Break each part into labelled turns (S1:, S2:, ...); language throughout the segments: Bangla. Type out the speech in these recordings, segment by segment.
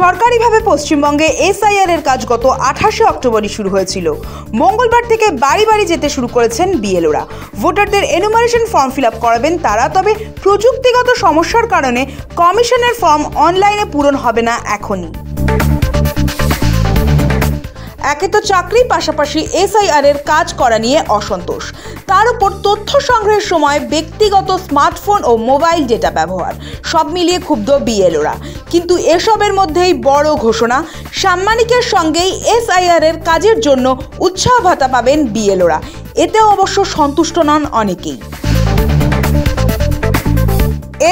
S1: সরকারিভাবে পশ্চিমবঙ্গে এসআইআর এর কাজ গত 28শে অক্টোবরই শুরু হয়েছিল। মঙ্গলবার থেকে বাড়ি বাড়ি যেতে শুরু করেছেন বিএলওরা। ভোটারদের এনুমারেশন ফর্ম ফিল আপ করাবেন তারা, তবে প্রযুক্তিগত সমস্যার কারণে কমিশনের ফর্ম অনলাইনে পূরণ হবে না এখনই। একে তো চাকরি, পাশাপাশি এসআইআর এর কাজ করা নিয়ে অসন্তোষ, তার উপর তথ্য সংগ্রহের সময় ব্যক্তিগত স্মার্টফোন ও মোবাইল ডেটা ব্যবহার, সব মিলিয়ে ক্ষুব্ধ বিএলওরা। কিন্তু এসবের মধ্যেই বড় ঘোষণা, সাম্মানিকের সঙ্গেই এসআইআর এর কাজের জন্য উৎসাহ ভাতা পাবেন বিএলওরা। এতেও অবশ্য সন্তুষ্ট নন অনেকেই।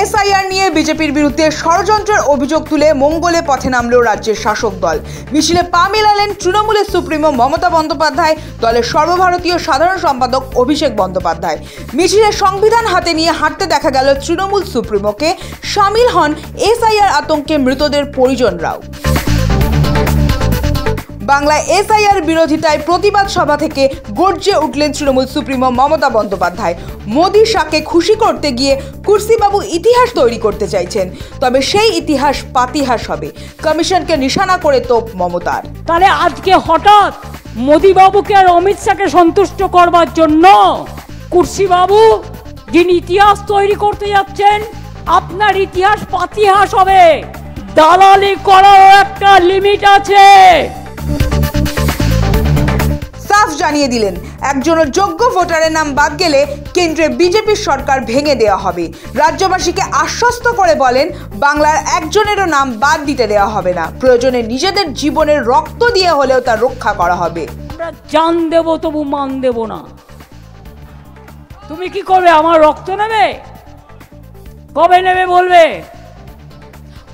S1: এসআইআর নিয়ে বিজেপির বিরুদ্ধে ষড়যন্ত্রের অভিযোগ তুলে মঙ্গলে পথে নামল রাজ্যের শাসক দল। মিছিলে পা মেলালেন তৃণমূলের সুপ্রিমো মমতা বন্দ্যোপাধ্যায়, দলের সর্বভারতীয় সাধারণ সম্পাদক অভিষেক বন্দ্যোপাধ্যায়। মিছিলে সংবিধান হাতে নিয়ে হাঁটতে দেখা গেল তৃণমূল সুপ্রিমোকে। সামিল হন এসআইআর আতঙ্কে মৃতদের পরিজনরাও। বাংলায় এসআইআর বিরোধিতায় প্রতিবাদ সভা থেকে গর্জে উঠলেন তৃণমূল সুপ্রিমো মমতা বন্দ্যোপাধ্যায়। মোদি শাহকে খুশি করতে গিয়ে কুর্সিবাবু ইতিহাস তৈরি করতে চাইছেন, তবে সেই ইতিহাস পাতিহাস হবে। কমিশনকে নিশানা করে তোপ মমতার।
S2: তাহলে আজকে হঠাৎ মোদি বাবুকে আর অমিত শাহকে সন্তুষ্ট করবার জন্য কুর্সিবাবু যিনি ইতিহাস তৈরি করতে যাচ্ছেন, আপনার ইতিহাস পাতিহাস হবে। দালালি করার একটা লিমিট আছে।
S1: সাফ জানিয়ে দিলেন, একজনের যোগ্য ভোটারের নাম বাদ গেলে কেন্দ্রে বিজেপির সরকার ভেঙে দেওয়া হবে। রাজ্যবাসীকে আশ্বস্ত করে বলেন, বাংলার একজনেরও নাম বাদ দিতে দেওয়া হবে না। প্রয়োজনে নিজেদের জীবনের রক্ত দিয়ে হলেও তা রক্ষা করা হবে।
S2: আমরা জান দেব, তবু মান দেব না। তুমি কি করবে? আমার রক্ত নেবে? কবে নেবে বলবে?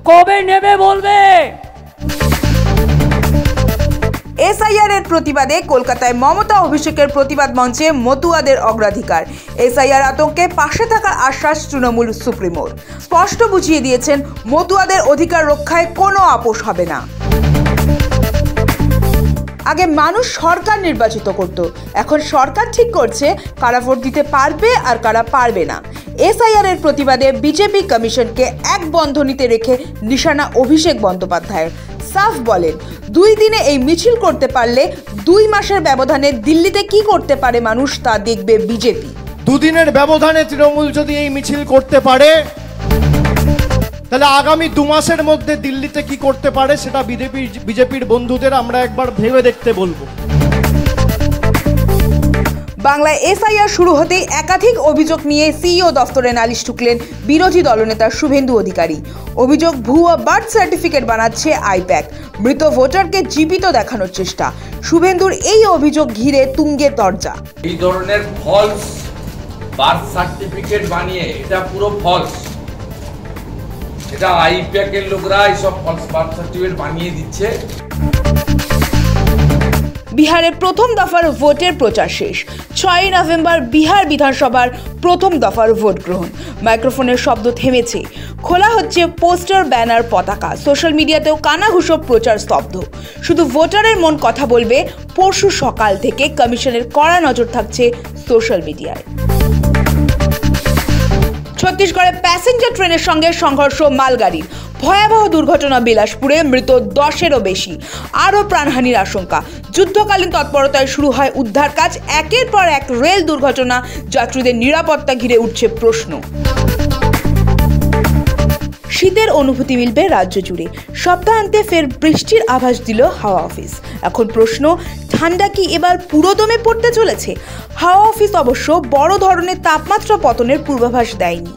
S2: কবে নেবে বলবে?
S1: এসআইআর এর প্রতিবাদে কলকাতায় মমতা অভিষেকের প্রতিবাদ মঞ্চে মতুয়াদের অগ্রাধিকার। এসআইআর আতঙ্কে পাশে থাকার আশ্বাস তৃণমূল সুপ্রিমোর। স্পষ্ট বুঝিয়ে দিয়েছেন, মতুয়াদের অধিকার রক্ষায় কোনো আপোষ হবে না। আগে মানুষ সরকার নির্বাচিত করত, এখন সরকার ঠিক করছে কারা ভোট দিতে পারবে আর কারা পারবে না। এসআইআর এর প্রতিবাদে বিজেপি কমিশনকে এক বন্ধনীতে রেখে নিশানা অভিষেক বন্দ্যোপাধ্যায়ের। সাফ বলেন, 2 দিনে এই মিছিল করতে পারলে 2 মাসের ব্যবধানে দিল্লিতে কি করতে পারে মানুষ তা দেখবে বিজেপি।
S3: 2 দিনের ব্যবধানে তৃণমূল যদি এই মিছিল করতে পারে, তাহলে আগামী 2 মাসের মধ্যে দিল্লিতে কি করতে পারে সেটা বিজেপির বন্ধুদের আমরা একবার ভেবে দেখতে বলবো।
S1: বাংলায় এসআইআর শুরু হতেই একাধিক অভিযোগ নিয়ে সিইও দফতরে নালিশ ঠুকলেন বিরোধী দলনেতা শুভেন্দু অধিকারী। অভিযোগ, ভুয়ো বার্থ সার্টিফিকেট বানাচ্ছে আইপ্যাক, মৃত ভোটারকে জীবিত দেখানোর চেষ্টা। শুভেন্দুর এই অভিযোগ ঘিরে তুঙ্গে তরজা।
S4: এই ধরনের ফলস বার্থ সার্টিফিকেট বানিয়ে, এটা পুরো ফলস, এটা আইপ্যাকের লোকরা এইসব ফলস বার্থ সার্টিফিকেট বানিয়ে দিচ্ছে।
S1: বিহারের প্রথম দফার ভোটের প্রচার শেষ। 6 নভেম্বর বিহার বিধানসভার প্রথম দফার ভোট গ্রহণ। মাইক্রোফোনের শব্দ থেমেছে, খোলা হচ্ছে পোস্টার, ব্যানার, পতাকা। সোশ্যাল মিডিয়াতেও কানাঘুষো প্রচার স্তব্ধ। শুধু ভোটারের মন কথা বলবে। পরশু সকাল থেকে কমিশনের কড়া নজর থাকছে সোশ্যাল মিডিয়ায়। ছত্তিশগড়ে প্যাসেঞ্জার ট্রেনের সঙ্গে সংঘর্ষ মালগাড়ির। ভয়াবহ দুর্ঘটনা বিলাসপুরে, মৃত 10-এরও বেশি, আরও প্রাণহানির আশঙ্কা। যুদ্ধকালীন তৎপরতায় শুরু হয় উদ্ধার কাজ। একের পর এক রেল দুর্ঘটনা, যাত্রীদের নিরাপত্তা ঘিরে উঠছে প্রশ্ন। শীতের অনুভূতি মিলবে রাজ্য জুড়ে। সপ্তাহান্তে ফের বৃষ্টির আভাস দিল হাওয়া অফিস। এখন প্রশ্ন, ঠান্ডা কি এবার পুরোদমে পড়তে চলেছে? হাওয়া অফিস অবশ্য বড় ধরনের তাপমাত্রা পতনের পূর্বাভাস দেয়নি।